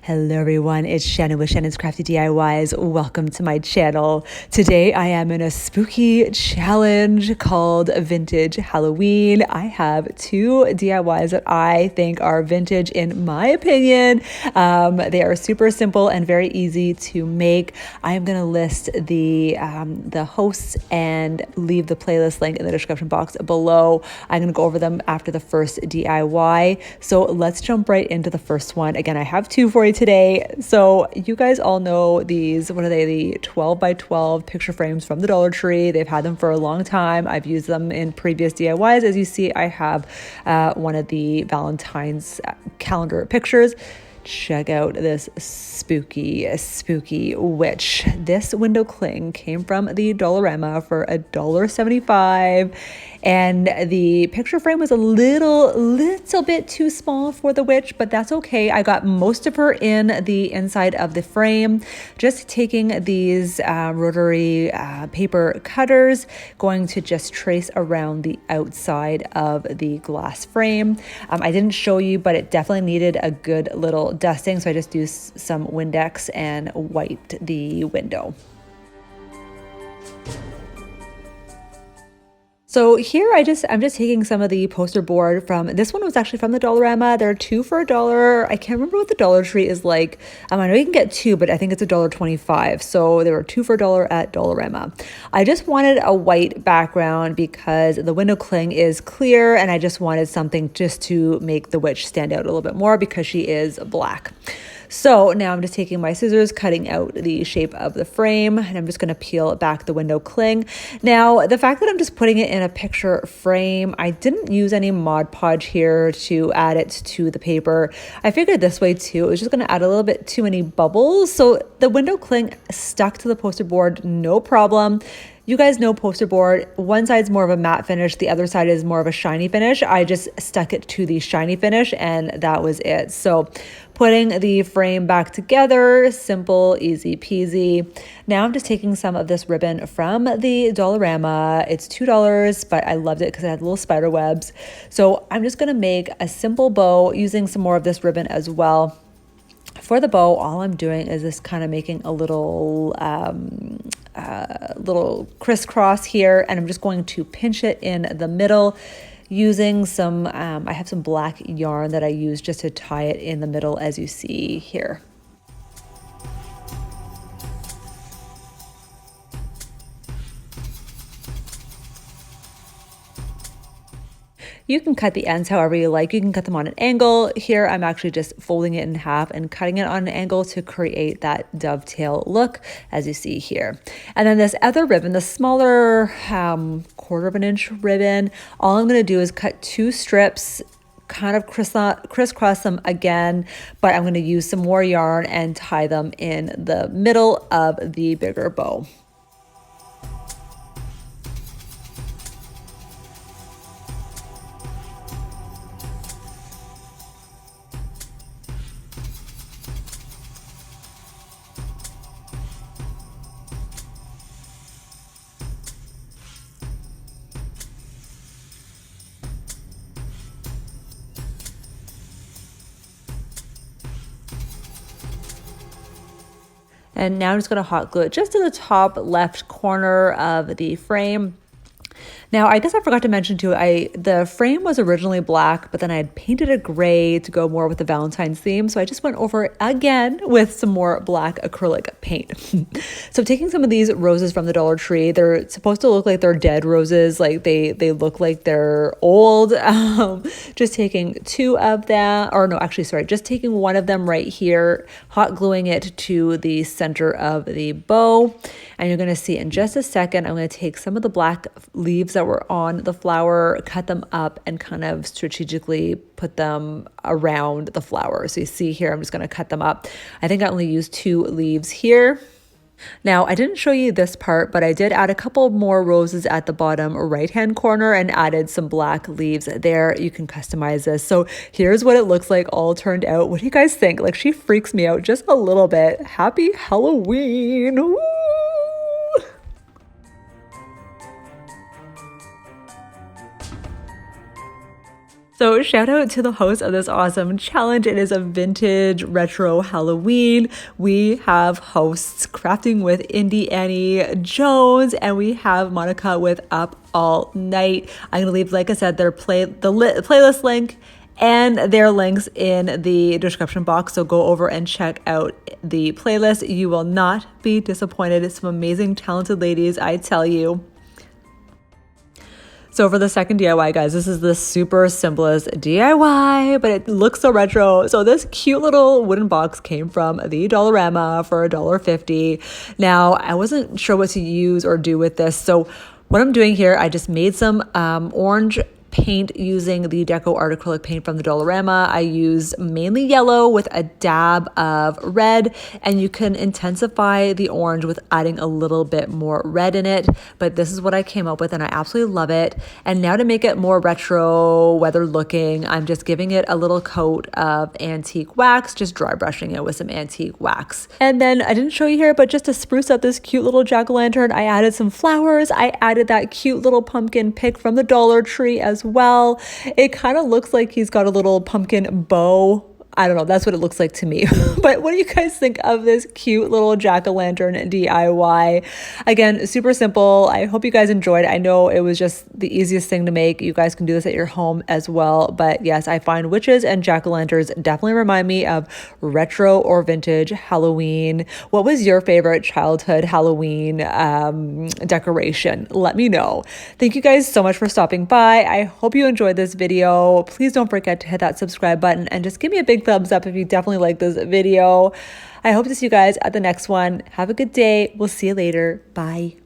Hello everyone, it's Shannon with Shannon's Crafty DIYs. Welcome to my channel. Today I am in a spooky challenge called Vintage Halloween. I have two DIYs that I think are vintage in my opinion. They are super simple and very easy to make. I am going to list the hosts and leave the playlist link in the description box below. I'm going to go over them after the first DIY. So let's jump right into the first one. Again, I have two for you today. So you guys all know these, what are they? The 12 by 12 picture frames from the Dollar Tree. They've had them for a long time. I've used them in previous DIYs. As you see, I have one of the Valentine's calendar pictures. Check out this spooky witch. This window cling came from the Dollarama for $1.75. And the picture frame was a little bit too small for the witch, but that's okay. I got most of her in the inside of the frame. Just taking these rotary paper cutters, going to just trace around the outside of the glass frame. I didn't show you, but it definitely needed a good little dusting, so I just used some Windex and wiped the window. So here I'm just taking some of the poster board from, this one was actually from the Dollarama. There are two for $1. I can't remember what the Dollar Tree is like. I know you can get two, but I think it's $1.25. So there were two for $1 at Dollarama. I just wanted a white background because the window cling is clear, and I just wanted something just to make the witch stand out a little bit more because she is black. So now I'm just taking my scissors, cutting out the shape of the frame, and I'm just going to peel back the window cling. Now, the fact that I'm just putting it in a picture frame, I didn't use any Mod Podge here to add it to the paper. I figured this way too. It was just going to add a little bit too many bubbles. So the window cling stuck to the poster board, no problem. You guys know poster board, one side's more of a matte finish, the other side is more of a shiny finish. I just stuck it to the shiny finish and that was it. So putting the frame back together, simple, easy peasy. Now I'm just taking some of this ribbon from the Dollarama. It's $2, but I loved it because it had little spider webs. So I'm just gonna make a simple bow using some more of this ribbon as well. For the bow, all I'm doing is just kind of making a little crisscross here, and I'm just going to pinch it in the middle using some, I have some black yarn that I use just to tie it in the middle, as you see here. You can cut the ends however you like. You can cut them on an angle. Here, I'm actually just folding it in half and cutting it on an angle to create that dovetail look, as you see here. And then this other ribbon, the smaller 1/4 inch ribbon, all I'm gonna do is cut two strips, kind of crisscross them again, but I'm gonna use some more yarn and tie them in the middle of the bigger bow. And now I'm just going to hot glue it just to the top left corner of the frame. Now, I guess I forgot to mention too, the frame was originally black, but then I had painted it gray to go more with the Valentine's theme. So I just went over it again with some more black acrylic paint. So taking some of these roses from the Dollar Tree, they're supposed to look like they're dead roses. Like they look like they're old. Just taking two of them, or no, actually, sorry, just taking one of them right here, hot gluing it to the center of the bow. And you're going to see in just a second, I'm going to take some of the black leaves that were on the flower, cut them up, and kind of strategically put them around the flower. So you see here, I'm just going to cut them up. I think I only used 2 leaves here. Now, I didn't show you this part, but I did add a couple more roses at the bottom right-hand corner and added some black leaves there. You can customize this. So here's what it looks like all turned out. What do you guys think? Like, she freaks me out just a little bit. Happy Halloween! Woo! So shout out to the host of this awesome challenge. It is a vintage retro Halloween. We have hosts crafting with Indie Annie Jones, and we have Monica with Up All Night. I'm gonna leave, like I said, their playlist link and their links in the description box. So go over and check out the playlist. You will not be disappointed. It's some amazing, talented ladies, I tell you. So for the second DIY, guys, this is the super simplest DIY, but it looks so retro. So this cute little wooden box came from the Dollarama for $1.50. Now, I wasn't sure what to use or do with this. So what I'm doing here, I just made some orange paint using the Deco Art acrylic paint from the Dollarama. I used mainly yellow with a dab of red, and you can intensify the orange with adding a little bit more red in it, but this is what I came up with and I absolutely love it. And now to make it more retro, weathered looking, I'm just giving it a little coat of antique wax, just dry brushing it with some antique wax. And then I didn't show you here, but just to spruce up this cute little jack-o'-lantern, I added some flowers. I added that cute little pumpkin pick from the Dollar Tree as well. It kind of looks like he's got a little pumpkin bow. I don't know, that's what it looks like to me. But what do you guys think of this cute little jack-o'-lantern DIY? Again, super simple. I hope you guys enjoyed. I know it was just the easiest thing to make. You guys can do this at your home as well. But yes, I find witches and jack-o'-lanterns definitely remind me of retro or vintage Halloween. What was your favorite childhood Halloween decoration? Let me know. Thank you guys so much for stopping by. I hope you enjoyed this video. Please don't forget to hit that subscribe button and just give me a big thumbs up if you definitely like this video. I hope to see you guys at the next one. Have a good day. We'll see you later. Bye.